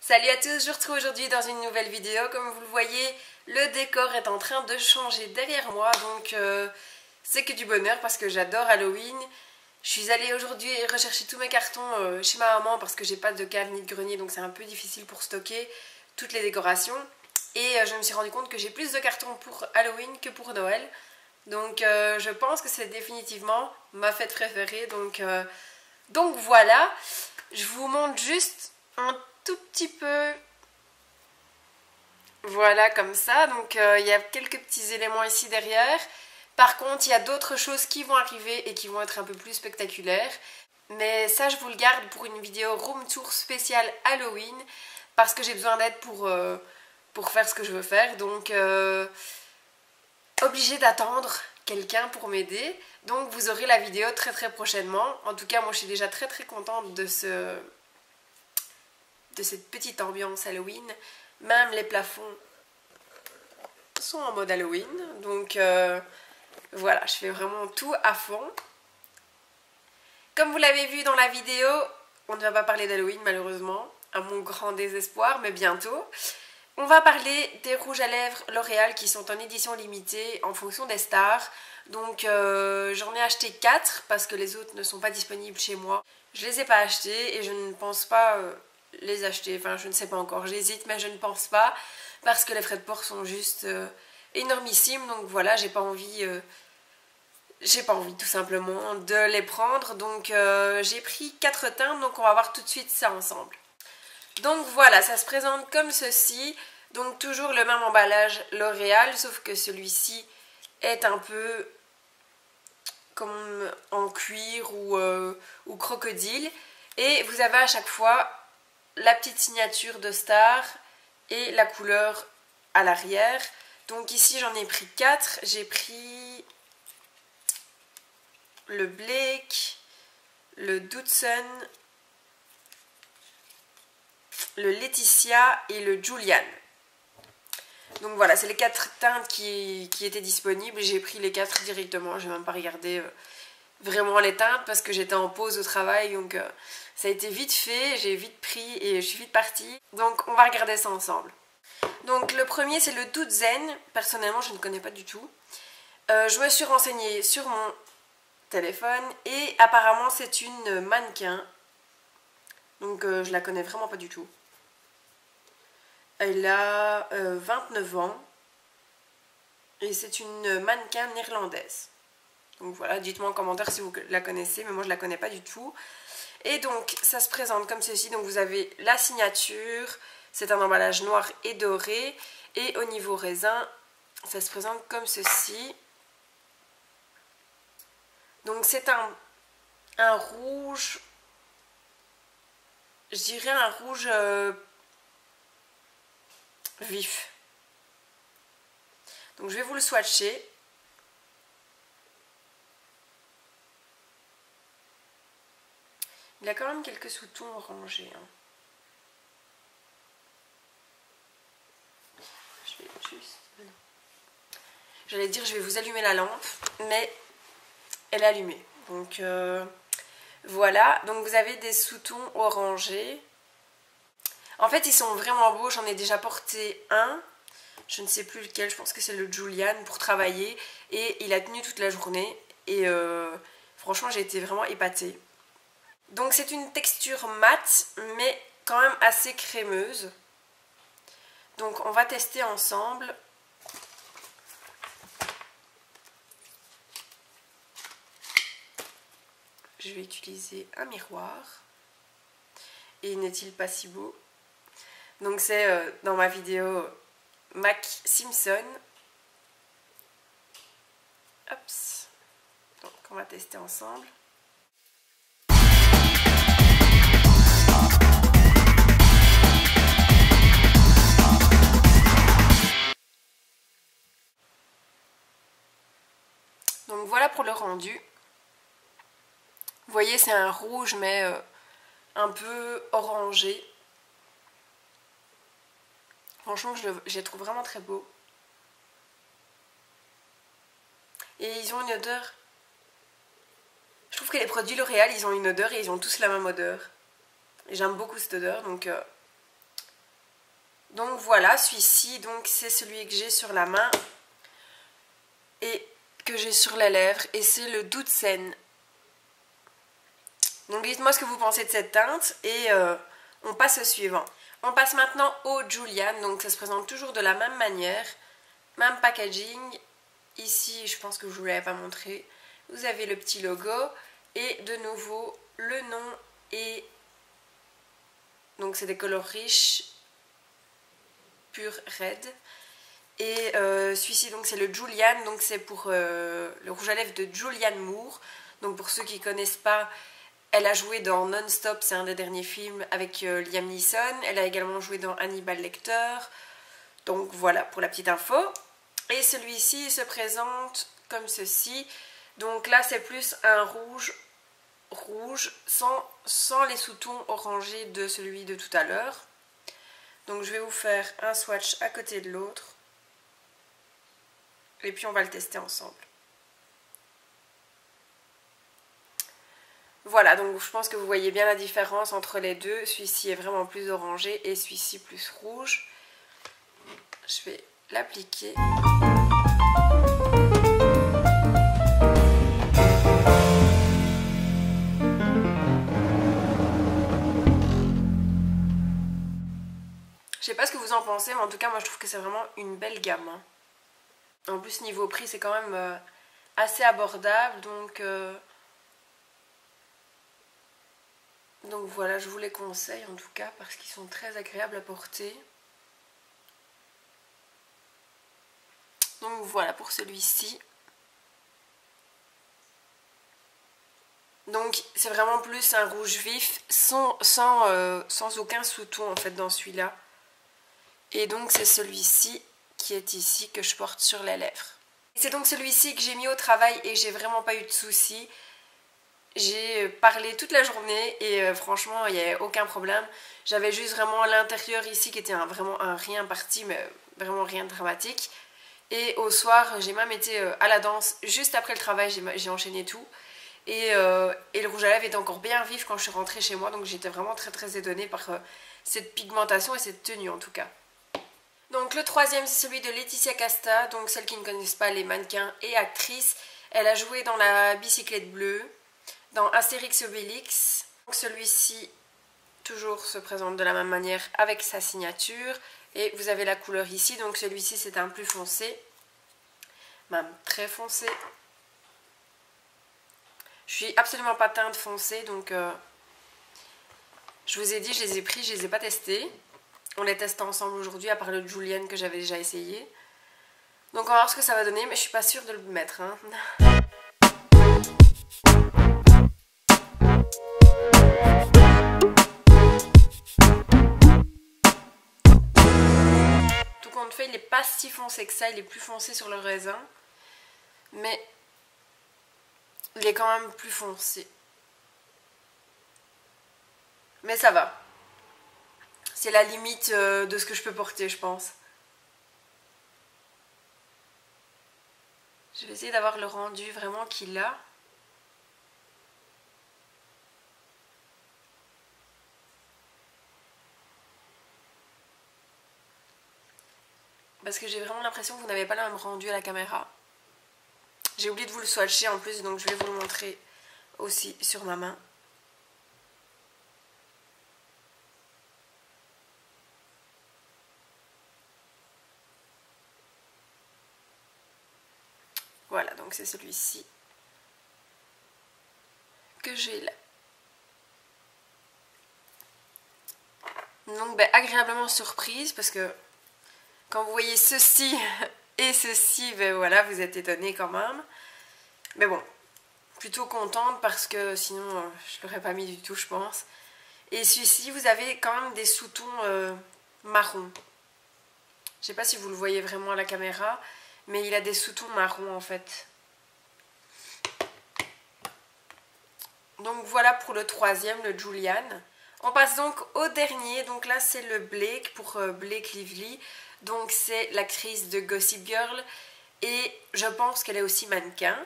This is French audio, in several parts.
Salut à tous, je vous retrouve aujourd'hui dans une nouvelle vidéo. Comme vous le voyez, le décor est en train de changer derrière moi, donc c'est que du bonheur parce que j'adore Halloween. Je suis allée aujourd'hui rechercher tous mes cartons chez ma maman parce que j'ai pas de cave ni de grenier, donc c'est un peu difficile pour stocker toutes les décorations. Et je me suis rendu compte que j'ai plus de cartons pour Halloween que pour Noël. Donc je pense que c'est définitivement ma fête préférée. Donc voilà, je vous montre juste un tout petit peu, voilà, comme ça. Donc il y a quelques petits éléments ici derrière. Par contre il y a d'autres choses qui vont arriver et qui vont être un peu plus spectaculaires, mais ça je vous le garde pour une vidéo room tour spéciale Halloween parce que j'ai besoin d'aide pour faire ce que je veux faire. Donc obligée d'attendre quelqu'un pour m'aider. Donc vous aurez la vidéo très très prochainement. En tout cas moi je suis déjà très très contente de cette petite ambiance Halloween. Même les plafonds sont en mode Halloween. Donc voilà, je fais vraiment tout à fond. Comme vous l'avez vu dans la vidéo, on ne va pas parler d'Halloween malheureusement, à mon grand désespoir, mais bientôt. On va parler des rouges à lèvres L'Oréal qui sont en édition limitée en fonction des stars. Donc j'en ai acheté 4 parce que les autres ne sont pas disponibles chez moi. Je les ai pas achetés et je ne pense pas les acheter. Enfin je ne sais pas encore, j'hésite mais je ne pense pas parce que les frais de port sont juste énormissimes. Donc voilà, j'ai pas envie tout simplement de les prendre. Donc j'ai pris 4 teintes, donc on va voir tout de suite ça ensemble. Donc voilà, ça se présente comme ceci. Donc toujours le même emballage L'Oréal, sauf que celui-ci est un peu comme en cuir ou crocodile. Et vous avez à chaque fois la petite signature de star et la couleur à l'arrière. Donc ici j'en ai pris 4. J'ai pris le Blake, le Dudson, le Laetitia et le Julian. Donc voilà, c'est les 4 teintes qui étaient disponibles. J'ai pris les 4 directement, je n'ai même pas regardé vraiment les teintes parce que j'étais en pause au travail. Donc ça a été vite fait, j'ai vite pris et je suis vite partie. Donc on va regarder ça ensemble. Donc le premier c'est le Dudzen. Personnellement je ne connais pas du tout. Je me suis renseignée sur mon téléphone et apparemment c'est une mannequin. Donc je la connais vraiment pas du tout. Elle a 29 ans et c'est une mannequin néerlandaise. Donc voilà, dites-moi en commentaire si vous la connaissez, mais moi je la connais pas du tout. Et donc ça se présente comme ceci. Donc vous avez la signature, c'est un emballage noir et doré. Et au niveau raisin, ça se présente comme ceci. Donc c'est un rouge, je dirais un rouge vif. Donc je vais vous le swatcher. Il a quand même quelques sous-tons orangés. Hein. Je vais juste... J'allais dire je vais vous allumer la lampe, mais elle est allumée. Donc voilà. Donc vous avez des sous-tons orangés. En fait ils sont vraiment beaux, j'en ai déjà porté un. Je ne sais plus lequel, je pense que c'est le Julian pour travailler. Et il a tenu toute la journée. Et franchement j'ai été vraiment épatée. Donc c'est une texture mate mais quand même assez crémeuse. Donc on va tester ensemble. Je vais utiliser un miroir. Et n'est-il pas si beau? Donc c'est dans ma vidéo Mac Simpson. Hops. Donc on va tester ensemble. Donc voilà pour le rendu. Vous voyez c'est un rouge mais un peu orangé. Franchement je les trouve vraiment très beaux. Et ils ont une odeur. Je trouve que les produits L'Oréal ils ont une odeur et ils ont tous la même odeur. Et j'aime beaucoup cette odeur donc Donc voilà, celui-ci, donc c'est celui que j'ai sur la main et que j'ai sur les lèvres, et c'est le Doudsen. Donc dites-moi ce que vous pensez de cette teinte, et on passe au suivant. On passe maintenant au Julian, donc ça se présente toujours de la même manière, même packaging. Ici, je pense que je ne vous l'avais pas montré, vous avez le petit logo, et de nouveau le nom, et donc c'est des couleurs riches, pur red. Et celui-ci donc c'est le Julian, donc c'est pour le rouge à lèvres de Julianne Moore. Donc pour ceux qui ne connaissent pas, elle a joué dans Non-Stop, c'est un des derniers films avec Liam Neeson. Elle a également joué dans Hannibal Lecter. Donc voilà pour la petite info. Et celui-ci se présente comme ceci. Donc là c'est plus un rouge sans les sous-tons orangés de celui de tout à l'heure. Donc je vais vous faire un swatch à côté de l'autre. Et puis on va le tester ensemble. Voilà, donc je pense que vous voyez bien la différence entre les deux. Celui-ci est vraiment plus orangé et celui-ci plus rouge. Je vais l'appliquer. Je sais pas ce que vous en pensez, mais en tout cas moi je trouve que c'est vraiment une belle gamme. En plus niveau prix c'est quand même assez abordable, donc voilà, je vous les conseille en tout cas parce qu'ils sont très agréables à porter. Donc voilà pour celui-ci. Donc c'est vraiment plus un rouge vif sans aucun sous-ton en fait dans celui-là. Et donc c'est celui-ci qui est ici que je porte sur les lèvres. C'est donc celui-ci que j'ai mis au travail et j'ai vraiment pas eu de soucis. J'ai parlé toute la journée et franchement il n'y a aucun problème. J'avais juste vraiment l'intérieur ici qui était vraiment un rien parti, mais vraiment rien de dramatique. Et au soir j'ai même été à la danse juste après le travail, j'ai enchaîné tout. Et le rouge à lèvres était encore bien vif quand je suis rentrée chez moi, donc j'étais vraiment très étonnée par cette pigmentation et cette tenue en tout cas. Donc le troisième c'est celui de Laetitia Casta, donc celles qui ne connaissent pas les mannequins et actrices. Elle a joué dans La Bicyclette Bleue, dans Astérix Obélix. Celui-ci toujours se présente de la même manière avec sa signature. Et vous avez la couleur ici, donc celui-ci c'est un plus foncé, même très foncé. Je suis absolument pas teinte foncée, donc je vous ai dit, je les ai pris, je les ai pas testés. On les teste ensemble aujourd'hui, à part le Julian que j'avais déjà essayé. Donc on va voir ce que ça va donner, mais je suis pas sûre de le mettre. Hein. Tout compte fait, il n'est pas si foncé que ça, il est plus foncé sur le raisin. Mais il est quand même plus foncé. Mais ça va. C'est la limite de ce que je peux porter, je pense. Je vais essayer d'avoir le rendu vraiment qu'il a. Parce que j'ai vraiment l'impression que vous n'avez pas le même rendu à la caméra. J'ai oublié de vous le swatcher en plus, donc je vais vous le montrer aussi sur ma main. Voilà, donc c'est celui-ci que j'ai là. Donc agréablement surprise parce que quand vous voyez ceci et ceci, voilà, vous êtes étonnés quand même. Mais bon, plutôt contente parce que sinon je l'aurais pas mis du tout, je pense. Et celui-ci, vous avez quand même des sous-tons marron. Je sais pas si vous le voyez vraiment à la caméra, mais il a des sous-tons marron en fait. Donc voilà pour le troisième, le Julian. On passe donc au dernier, donc là c'est le Blake pour Blake Lively. Donc c'est l'actrice de Gossip Girl et je pense qu'elle est aussi mannequin.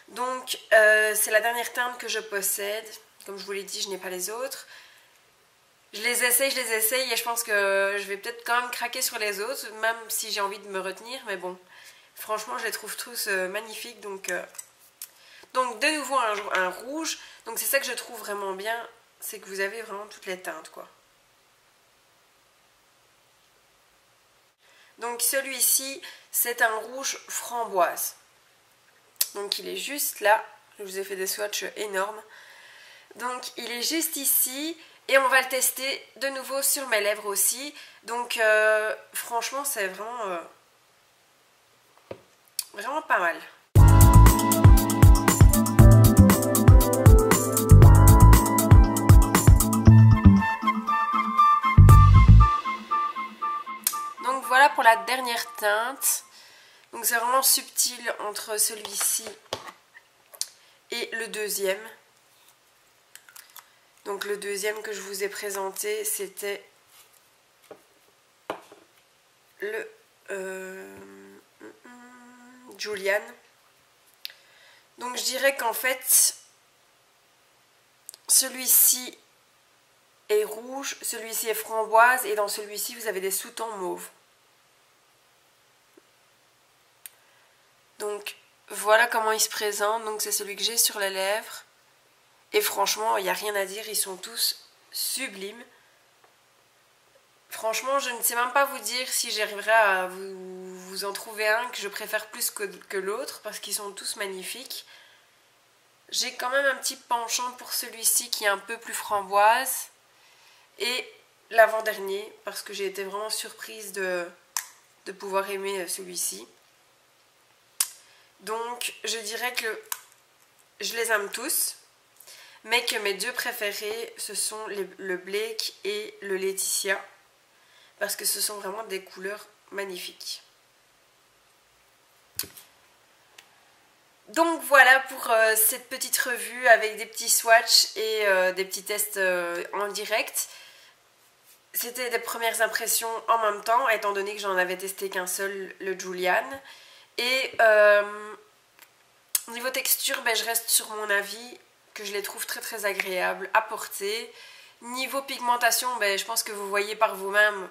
Donc c'est la dernière teinte que je possède. Comme je vous l'ai dit, je n'ai pas les autres. je les essaye et je pense que je vais peut-être quand même craquer sur les autres, même si j'ai envie de me retenir, mais bon, franchement je les trouve tous magnifiques, donc de nouveau un rouge, donc c'est ça que je trouve vraiment bien, c'est que vous avez vraiment toutes les teintes quoi. Donc celui-ci c'est un rouge framboise, donc il est juste là, je vous ai fait des swatchs énormes, donc il est juste ici. Et on va le tester de nouveau sur mes lèvres aussi. Donc franchement c'est vraiment pas mal. Donc voilà pour la dernière teinte. Donc c'est vraiment subtil entre celui-ci et le deuxième. Donc le deuxième que je vous ai présenté, c'était le Julian. Donc je dirais qu'en fait, celui-ci est rouge, celui-ci est framboise et dans celui-ci vous avez des sous-tons mauves. Donc voilà comment il se présente, donc c'est celui que j'ai sur les lèvres. Et franchement, il n'y a rien à dire, ils sont tous sublimes. Franchement, je ne sais même pas vous dire si j'arriverai à vous en trouver un que je préfère plus que l'autre, parce qu'ils sont tous magnifiques. J'ai quand même un petit penchant pour celui-ci qui est un peu plus framboise. Et l'avant-dernier, parce que j'ai été vraiment surprise de pouvoir aimer celui-ci. Donc, je dirais que je les aime tous. Mais que mes deux préférés, ce sont le Blake et le Laetitia. Parce que ce sont vraiment des couleurs magnifiques. Donc voilà pour cette petite revue avec des petits swatchs et des petits tests en direct. C'était des premières impressions en même temps, étant donné que j'en avais testé qu'un seul, le Julian. Et niveau texture, ben, je reste sur mon avis, que je les trouve très très agréables à porter. Niveau pigmentation, ben, je pense que vous voyez par vous-même,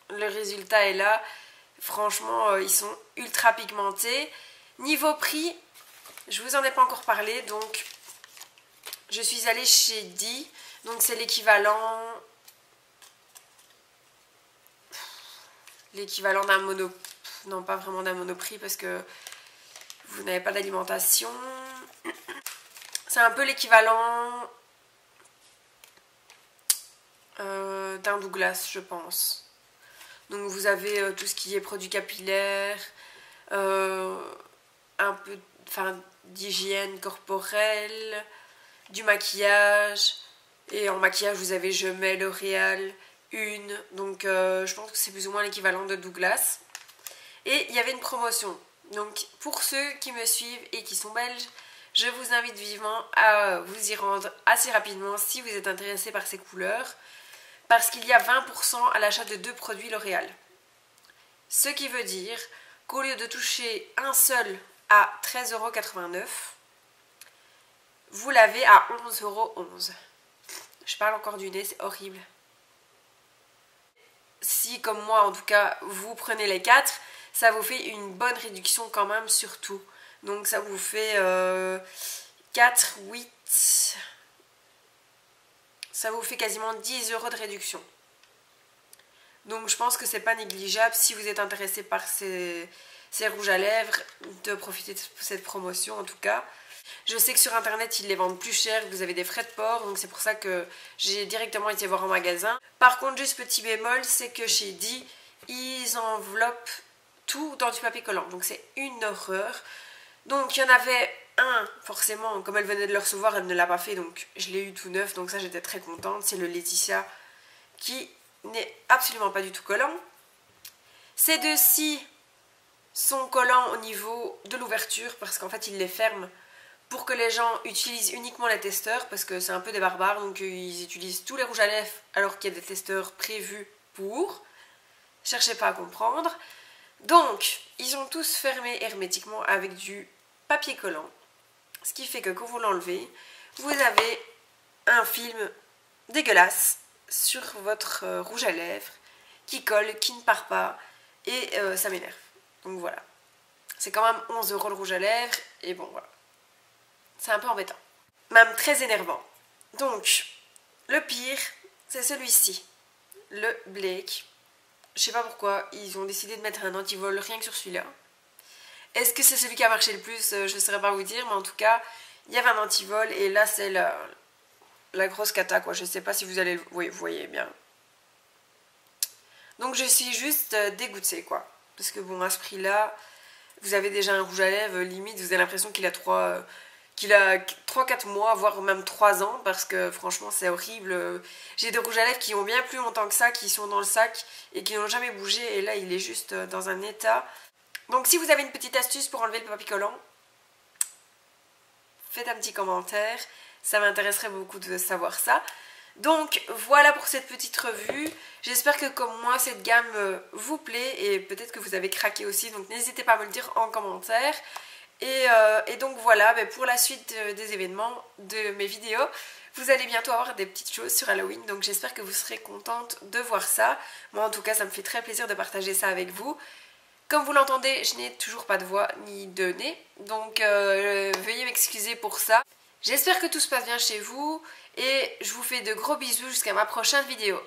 le résultat est là. Franchement, ils sont ultra pigmentés. Niveau prix, je vous en ai pas encore parlé, donc je suis allée chez Di, donc c'est l'équivalent d'un mono... Non, pas vraiment d'un monoprix parce que vous n'avez pas d'alimentation. C'est un peu l'équivalent d'un Douglas, je pense. Donc vous avez tout ce qui est produits capillaires, un peu d'hygiène corporelle, du maquillage. Et en maquillage, vous avez Je mets L'Oréal, Une. Donc je pense que c'est plus ou moins l'équivalent de Douglas. Et il y avait une promotion. Donc pour ceux qui me suivent et qui sont belges, je vous invite vivement à vous y rendre assez rapidement si vous êtes intéressé par ces couleurs. Parce qu'il y a 20% à l'achat de 2 produits L'Oréal. Ce qui veut dire qu'au lieu de toucher un seul à 13,89 €, vous l'avez à 11,11 €. Je parle encore du nez, c'est horrible. Si, comme moi en tout cas, vous prenez les 4, ça vous fait une bonne réduction quand même sur tout. Donc ça vous fait 4, 8... Ça vous fait quasiment 10 € de réduction. Donc je pense que c'est pas négligeable si vous êtes intéressé par ces rouges à lèvres, de profiter de cette promotion en tout cas. Je sais que sur internet ils les vendent plus cher, vous avez des frais de port, donc c'est pour ça que j'ai directement été voir en magasin. Par contre, juste petit bémol, c'est que chez Di, ils enveloppent tout dans du papier collant, donc c'est une horreur. Donc il y en avait un, forcément, comme elle venait de le recevoir, elle ne l'a pas fait, donc je l'ai eu tout neuf, donc ça j'étais très contente. C'est le Laetitia qui n'est absolument pas du tout collant. Ces deux-ci sont collants au niveau de l'ouverture, parce qu'en fait ils les ferment pour que les gens utilisent uniquement les testeurs, parce que c'est un peu des barbares, donc ils utilisent tous les rouges à lèvres alors qu'il y a des testeurs prévus pour. Cherchez pas à comprendre. Donc, ils sont tous fermés hermétiquement avec du papier collant. Ce qui fait que quand vous l'enlevez, vous avez un film dégueulasse sur votre rouge à lèvres qui colle, qui ne part pas et ça m'énerve. Donc voilà. C'est quand même 11 € le rouge à lèvres et bon voilà. C'est un peu embêtant. Même très énervant. Donc, le pire, c'est celui-ci. Le Blake. Je sais pas pourquoi, ils ont décidé de mettre un antivol rien que sur celui-là. Est-ce que c'est celui qui a marché le plus? Je ne saurais pas vous dire, mais en tout cas, il y avait un antivol et là c'est la grosse cata quoi. Je sais pas si vous allez... Oui, vous voyez bien. Donc je suis juste dégoûtée quoi. Parce que bon, à ce prix-là, vous avez déjà un rouge à lèvres, limite, vous avez l'impression qu'il a 3-4 mois, voire même 3 ans, parce que franchement c'est horrible. J'ai des rouges à lèvres qui ont bien plus longtemps que ça, qui sont dans le sac et qui n'ont jamais bougé, et là il est juste dans un état. Donc si vous avez une petite astuce pour enlever le papier collant, faites un petit commentaire, ça m'intéresserait beaucoup de savoir ça. Donc voilà pour cette petite revue, j'espère que comme moi cette gamme vous plaît et peut-être que vous avez craqué aussi, donc n'hésitez pas à me le dire en commentaire. Et donc voilà, pour la suite des événements de mes vidéos, vous allez bientôt avoir des petites choses sur Halloween, donc j'espère que vous serez contente de voir ça. Moi en tout cas ça me fait très plaisir de partager ça avec vous. Comme vous l'entendez, je n'ai toujours pas de voix ni de nez, donc veuillez m'excuser pour ça. J'espère que tout se passe bien chez vous et je vous fais de gros bisous jusqu'à ma prochaine vidéo.